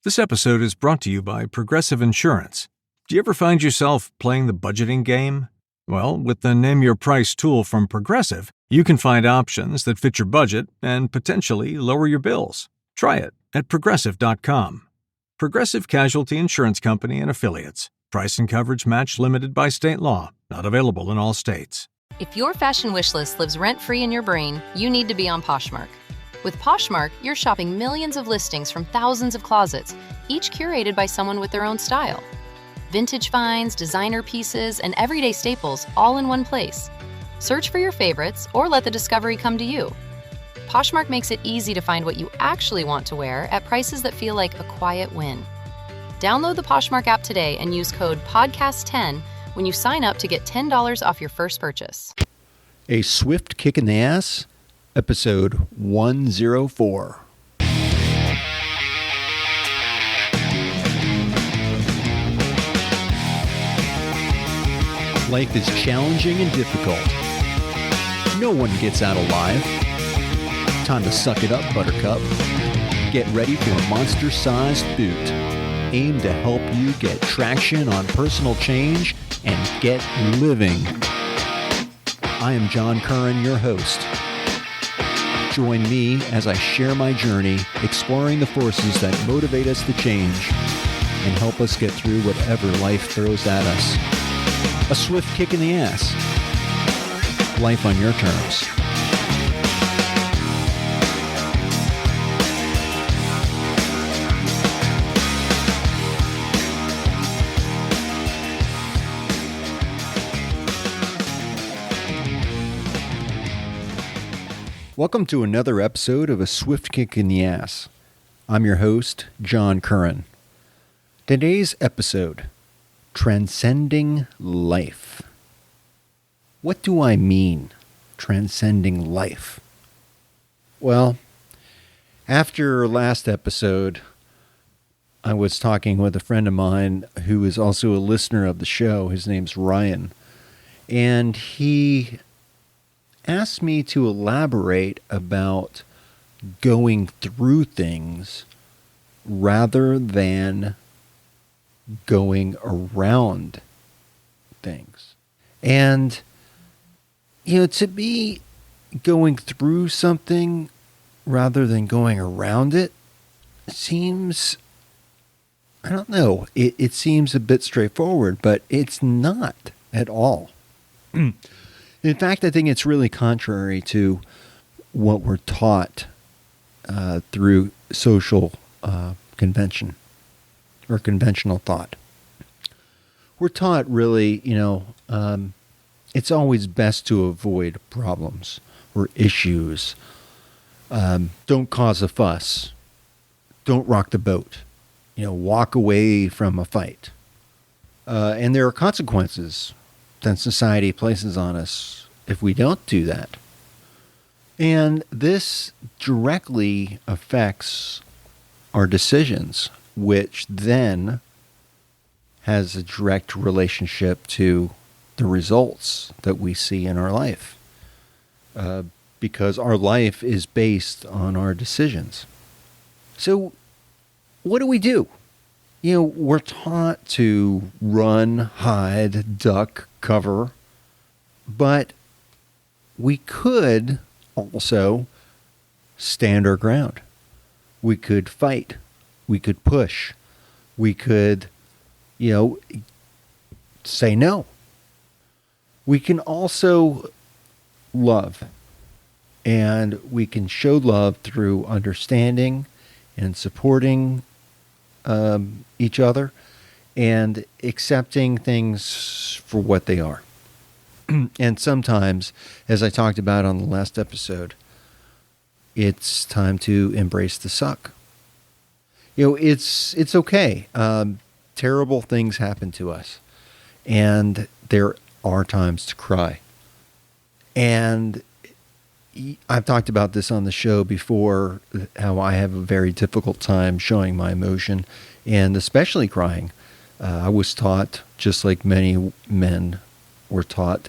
This episode is brought to you by Progressive Insurance. Do you ever find yourself playing the budgeting game? Well, with the Name Your Price tool from Progressive, you can find options that fit your budget and potentially lower your bills. Try it at Progressive.com. Progressive Casualty Insurance Company and Affiliates. Price and coverage match limited by state law. Not available in all states. If your fashion wish list lives rent-free in your brain, you need to be on Poshmark. With Poshmark, you're shopping millions of listings from thousands of closets, each curated by someone with their own style. Vintage finds, designer pieces, and everyday staples all in one place. Search for your favorites or let the discovery come to you. Poshmark makes it easy to find what you actually want to wear at prices that feel like a quiet win. Download the Poshmark app today and use code PODCAST10 when you sign up to get $10 off your first purchase. A Swift Kick in the Ass, episode 104. Life is challenging and difficult. No one gets out alive. Time to suck it up, Buttercup. Get ready for a monster-sized boot aimed to help you get traction on personal change and get living. I am John Curran, your host. Join me as I share my journey, exploring the forces that motivate us to change and help us get through whatever life throws at us. A swift kick in the ass. Life on your terms. Welcome to another episode of A Swift Kick in the Ass. I'm your host, John Curran. Today's episode, Transcending Life. What do I mean, transcending life? Well, after last episode, I was talking with a friend of mine who is also a listener of the show. His name's Ryan. And he asked me to elaborate about going through things rather than going around things. And, to be going through something rather than going around it seems, I don't know, it seems a bit straightforward, but it's not at all. In fact, I think it's really contrary to what we're taught through social convention or conventional thought. We're taught really, it's always best to avoid problems or issues. Don't cause a fuss. Don't rock the boat. Walk away from a fight. And there are consequences that society places on us if we don't do that. And this directly affects our decisions, which then has a direct relationship to the results that we see in our life. Because our life is based on our decisions. So what do we do? We're taught to run, hide, duck, cover, but we could also stand our ground. We could fight. We could push. We could, say no. We can also love, and we can show love through understanding and supporting each other and accepting things for what they are. And sometimes, as I talked about on the last episode, it's time to embrace the suck. It's okay. Terrible things happen to us, and there are times to cry. And I've talked about this on the show before, how I have a very difficult time showing my emotion, and especially crying. I was taught, just like many men were taught,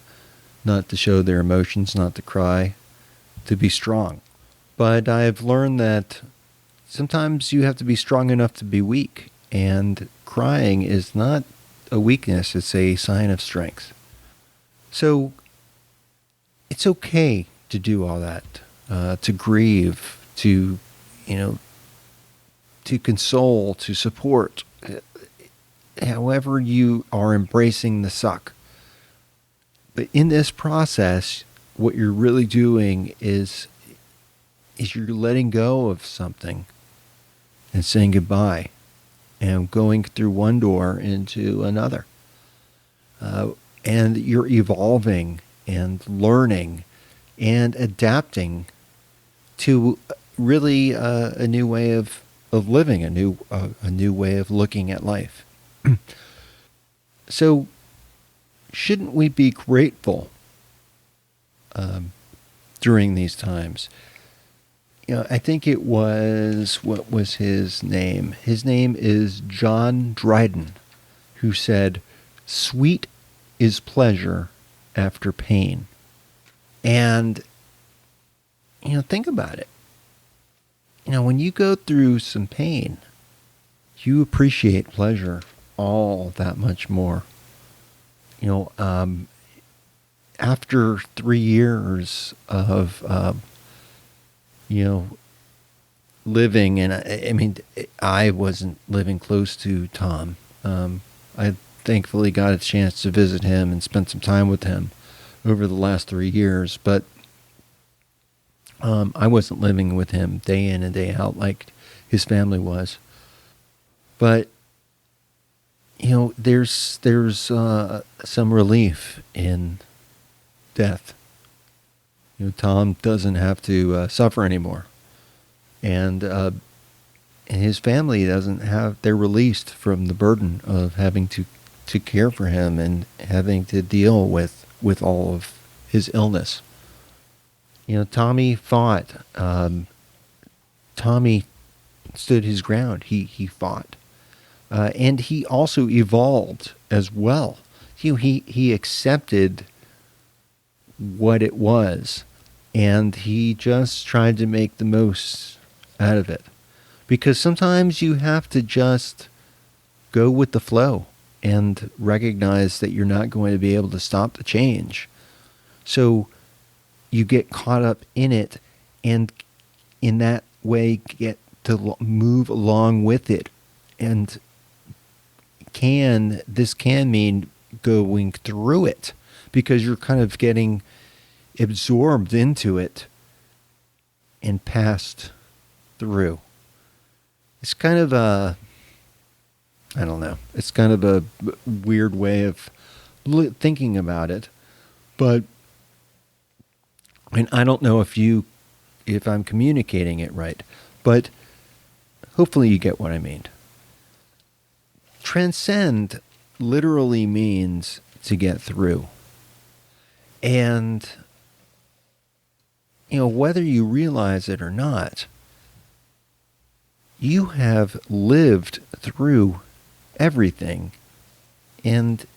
not to show their emotions, not to cry, to be strong. But I've learned that sometimes you have to be strong enough to be weak, and crying is not a weakness, it's a sign of strength. So it's okay to do all that, to grieve, to, to console, to support, however you are embracing the suck. But in this process, what you're really doing is you're letting go of something and saying goodbye and going through one door into another. And you're evolving and learning and adapting to really a new way of living, a new way of looking at life. So, shouldn't we be grateful during these times? I think it was, what was his name? His name is John Dryden, who said, "Sweet is pleasure after pain." And, think about it. When you go through some pain, you appreciate pleasure all that much more. After 3 years of, living, and I wasn't living close to Tom. I thankfully got a chance to visit him and spend some time with him over the last 3 years, but I wasn't living with him day in and day out like his family was. But there's some relief in death. Tom doesn't have to suffer anymore, and his family doesn't have. They're released from the burden of having to care for him and having to deal with all of his illness. Tommy fought. Tommy stood his ground. He fought. And he also evolved as well. He accepted what it was, and he just tried to make the most out of it. Because sometimes you have to just go with the flow and recognize that you're not going to be able to stop the change. So you get caught up in it, and in that way get to move along with it. And this can mean going through it, because you're kind of getting absorbed into it and passed through. It's kind of it's kind of a weird way of thinking about it, but I don't know if I'm communicating it right, but hopefully you get what I mean. Transcend literally means to get through. And, whether you realize it or not, you have lived through everything and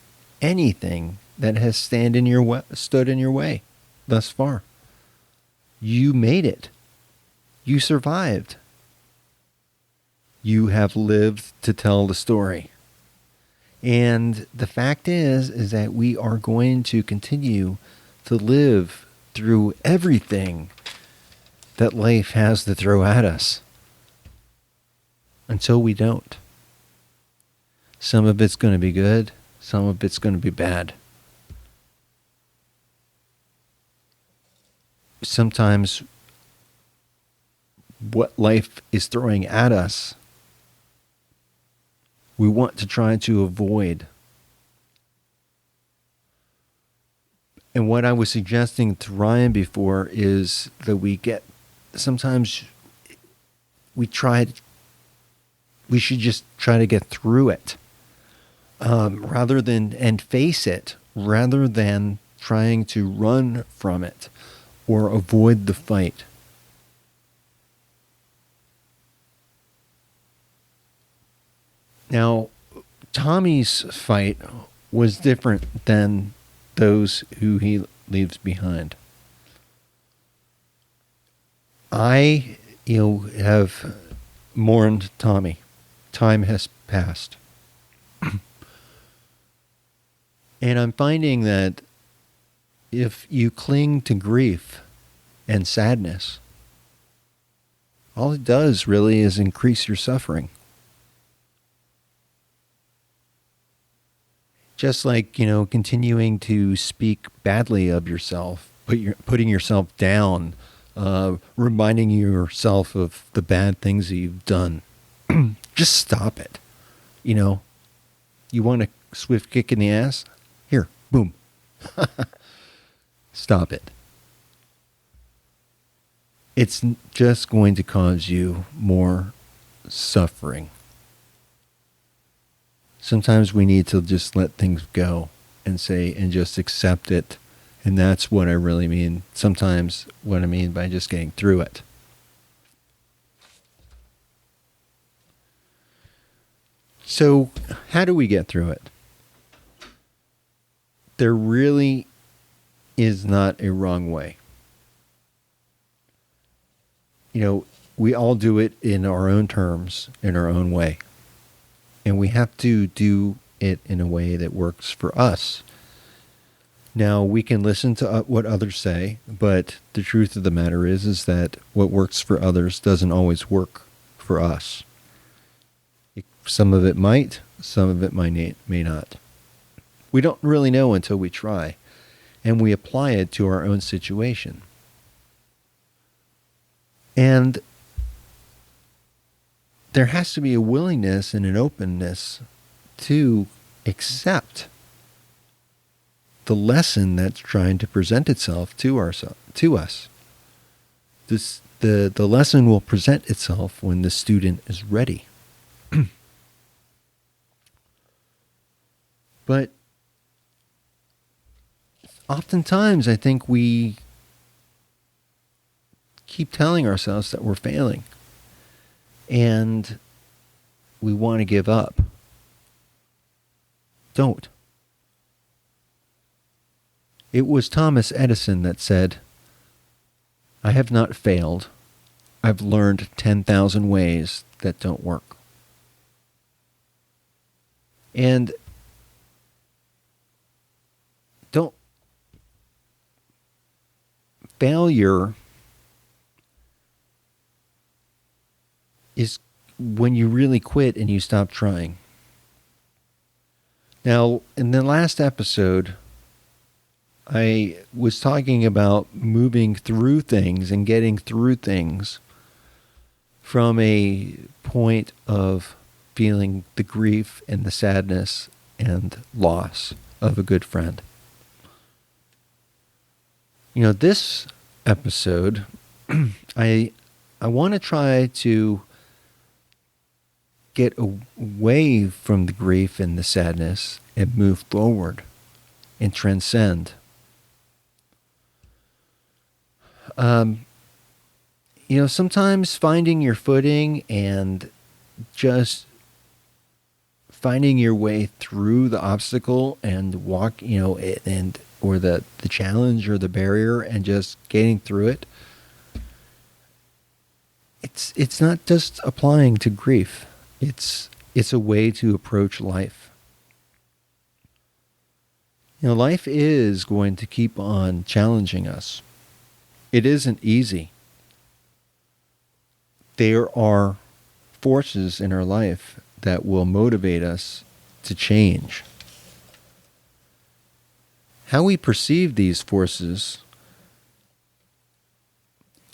anything that has stood in your way thus far. You made it. You survived. You have lived to tell the story. And the fact is that we are going to continue to live through everything that life has to throw at us until we don't. Some of it's going to be good, some of it's going to be bad. Sometimes what life is throwing at us, we want to try to avoid. And what I was suggesting to Ryan before is that sometimes we should just try to get through it, and face it, rather than trying to run from it or avoid the fight. Now, Tommy's fight was different than those who he leaves behind. I, have mourned Tommy. Time has passed. And I'm finding that if you cling to grief and sadness, all it does really is increase your suffering. Just like, continuing to speak badly of yourself, putting yourself down, reminding yourself of the bad things that you've done. Just stop it. You want a swift kick in the ass? Here, boom. Stop it. It's just going to cause you more suffering. Sometimes we need to just let things go and just accept it. And that's what I really mean. Sometimes what I mean by just getting through it. So how do we get through it? There really is not a wrong way. We all do it in our own terms, in our own way. And we have to do it in a way that works for us. Now, we can listen to what others say, but the truth of the matter is that what works for others doesn't always work for us. Some of it might, some of it may not. We don't really know until we try, and we apply it to our own situation. And there has to be a willingness and an openness to accept the lesson that's trying to present itself to us. The lesson will present itself when the student is ready. But oftentimes I think we keep telling ourselves that we're failing and we want to give up. Don't. It was Thomas Edison that said, "I have not failed. I've learned 10,000 ways that don't work." And failure is when you really quit and you stop trying. Now, in the last episode, I was talking about moving through things and getting through things from a point of feeling the grief and the sadness and loss of a good friend. This episode, I want to try to get away from the grief and the sadness and move forward and transcend. Sometimes finding your footing and just finding your way through the obstacle and or the challenge or the barrier and just getting through it. It's not just applying to grief. It's a way to approach life. Life is going to keep on challenging us. It isn't easy. There are forces in our life that will motivate us to change. How we perceive these forces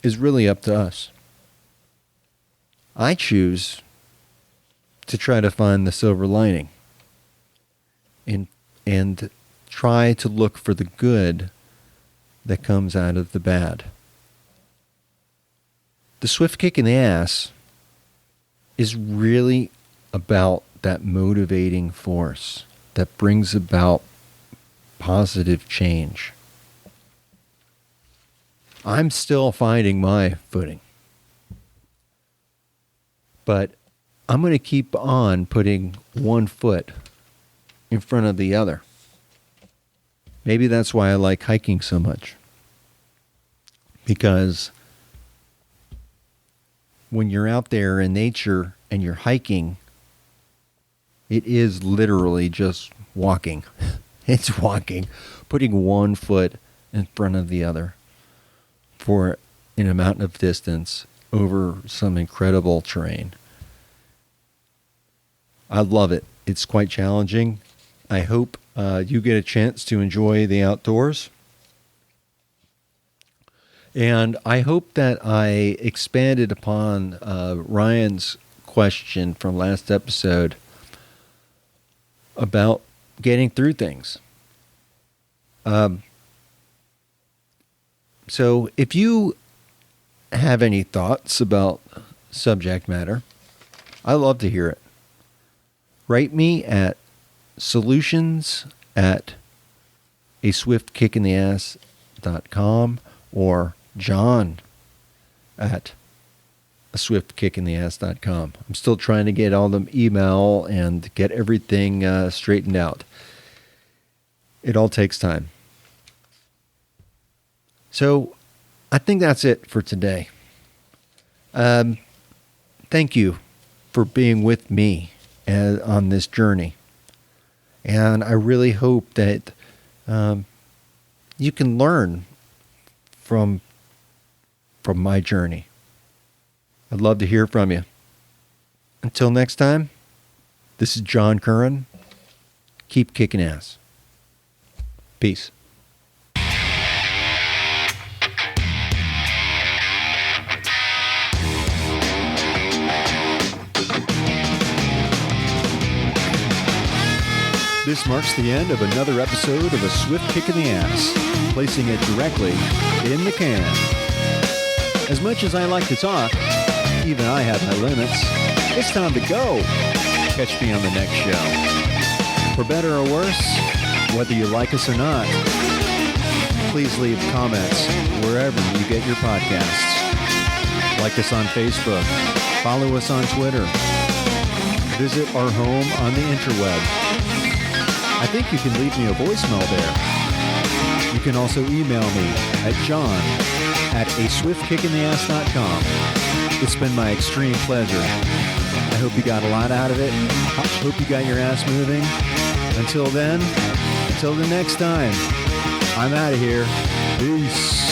is really up to us. I choose to try to find the silver lining and try to look for the good that comes out of the bad. The swift kick in the ass is really about that motivating force that brings about positive change. I'm still finding my footing. But I'm going to keep on putting one foot in front of the other. Maybe that's why I like hiking so much. Because when you're out there in nature and you're hiking, it is literally just walking. It's walking, putting one foot in front of the other for an amount of distance over some incredible terrain. I love it. It's quite challenging. I hope you get a chance to enjoy the outdoors. And I hope that I expanded upon Ryan's question from last episode about getting through things. So if you have any thoughts about subject matter, I love to hear it. Write me at solutions@aswiftkickintheass.com or john@aswiftkickintheass.com. I'm still trying to get all the email and get everything straightened out. It all takes time. So I think that's it for today. Thank you for being with me on this journey. And I really hope that you can learn from my journey. I'd love to hear from you. Until next time, this is John Curran. Keep kicking ass. Peace. This marks the end of another episode of A Swift Kick in the Ass, placing it directly in the can. As much as I like to talk, even I have my limits. It's time to go. Catch me on the next show. For better or worse, whether you like us or not, please leave comments wherever you get your podcasts. Like us on Facebook. Follow us on Twitter. Visit our home on the interweb. I think you can leave me a voicemail there. You can also email me at john@aswiftkickintheass.com. It's been my extreme pleasure. I hope you got a lot out of it. I hope you got your ass moving. Until then, until the next time, I'm out of here. Peace.